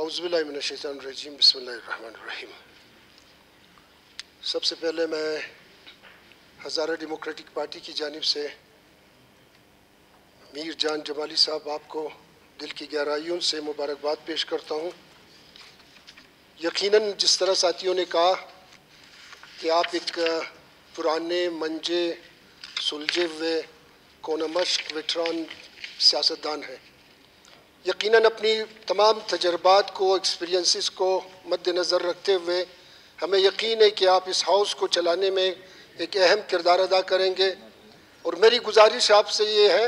اعوذ باللہ من الشیطان الرجیم بسم اللہ الرحمن الرحیم۔ سب سے پہلے میں ہزارہ ڈیموکریٹک پارٹی کی جانب سے میر جان جمالی صاحب آپ کو دل کی گہرائیوں سے مبارکباد پیش کرتا ہوں۔ یقیناً جس طرح ساتھیوں نے کہا کہ آپ ایک پرانے منجے سلجھے ہوئے کونہ مشق ویٹران سیاستدان ہیں۔ یقیناً اپنی تمام تجربات کو ایکسپیرینسز کو مد نظر رکھتے ہوئے ہمیں یقین ہے کہ آپ اس ہاؤس کو چلانے میں ایک اہم کردار ادا کریں گے، اور میری گزارش آپ سے یہ ہے،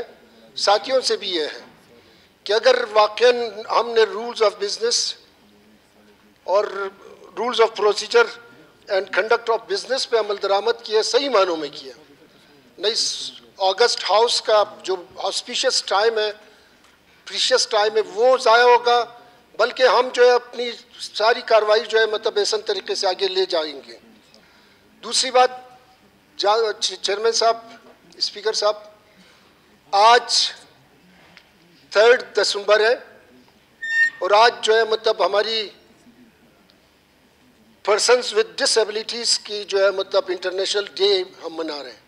ساتھیوں سے بھی یہ ہے کہ اگر واقعاً ہم نے رولز آف بزنس اور rules of procedure and conduct of business پہ عمل درآمد کیا، صحیح معنوں میں کیا، نہیں اگست ہاؤس کا جو آسپیشس ٹائم ہے، پریشیس ٹائم ہے، وہ ضائع ہوگا، بلکہ ہم جو ہے اپنی ساری کارروائی جو ہے مطلب احسن طریقے سے آگے لے جائیں گے۔ دوسری بات، چیئرمین صاحب، اسپیکر صاحب، آج 3 دسمبر ہے، اور آج جو ہے مطلب ہماری پرسنز ود ڈس ایبلٹیز کی جو ہے مطلب انٹرنیشنل ڈے ہم منا رہے ہیں۔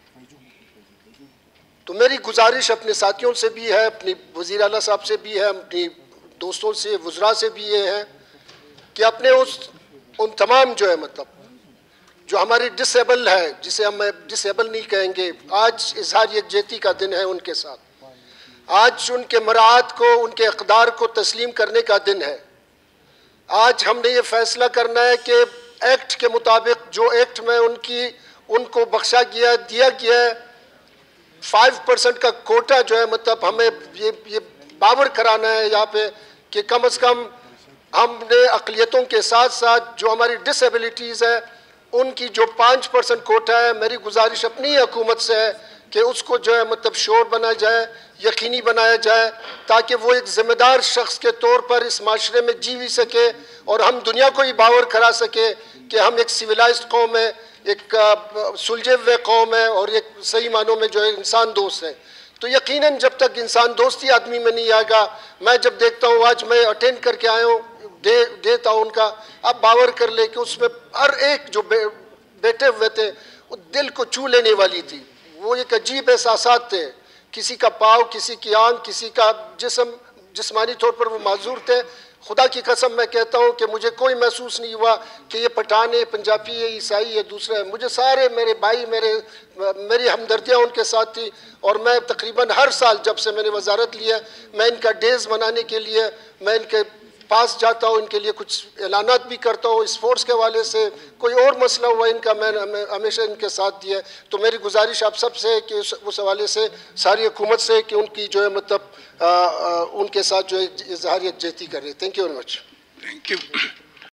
تو میری گزارش اپنے ساتھیوں سے بھی ہے، اپنی وزیر اعلیٰ صاحب سے بھی ہے، اپنی دوستوں سے، وزراء سے بھی یہ ہے کہ اپنے ان تمام جو ہے مطلب جو ہماری ڈس ایبل ہے، جسے ہم ڈس ایبل نہیں کہیں گے، آج اظہار یکجہتی کا دن ہے ان کے ساتھ، آج ان کے مراعات کو، ان کے اقدار کو تسلیم کرنے کا دن ہے۔ آج ہم نے یہ فیصلہ کرنا ہے کہ ایکٹ کے مطابق جو ایکٹ میں ان کو بخشا گیا، دیا گیا ہے، 5% کا کوٹا جو ہے مطلب ہمیں یہ باور کرانا ہے یہاں پہ کہ کم از کم ہم نے اقلیتوں کے ساتھ ساتھ جو ہماری ڈس ایبلٹیز ہے ان کی جو 5% کوٹا ہے، میری گزارش اپنی حکومت سے ہے کہ اس کو جو ہے مطلب شور بنایا جائے، یقینی بنایا جائے، تاکہ وہ ایک ذمہ دار شخص کے طور پر اس معاشرے میں جی بھی سکے، اور ہم دنیا کو ہی باور کرا سکے کہ ہم ایک سویلائزڈ قوم ہے، ایک سلجھے ہوئے قوم ہے، اور ایک صحیح معنوں میں جو ہے انسان دوست ہے۔ تو یقیناً جب تک انسان دوستی آدمی میں نہیں آئے گا، میں جب دیکھتا ہوں، آج میں اٹینڈ کر کے آیا ہوں ڈے ان کا، آپ باور کر لیں کہ اس میں ہر ایک جو بیٹھے ہوئے تھے وہ دل کو چھو لینے والی تھی، وہ ایک عجیب احساسات تھے، کسی کا پاؤں، کسی کی آنکھ، کسی کا جسم، جسمانی طور پر وہ معذور تھے۔ خدا کی قسم میں کہتا ہوں کہ مجھے کوئی محسوس نہیں ہوا کہ یہ پٹھان ہے، پنجابی ہے، عیسائی ہے، دوسرا ہے، مجھے سارے میرے بھائی، میری ہمدردیاں ان کے ساتھ تھی، اور میں تقریباً ہر سال جب سے میں نے وزارت لی ہے، میں ان کا ڈیز منانے کے لیے میں ان کے پاس جاتا ہوں، ان کے لیے کچھ اعلانات بھی کرتا ہوں، اسپورٹس کے حوالے سے کوئی اور مسئلہ ہوا ان کا، میں ہمیشہ ان کے ساتھ دیا ہے۔ تو میری گزارش آپ سب سے ہے کہ اس حوالے سے ساری حکومت سے کہ ان کی جو ہے مطلب ان کے ساتھ جو ہے اظہار یکجہتی کر رہے ہیں۔ Thank you very much. Thank you.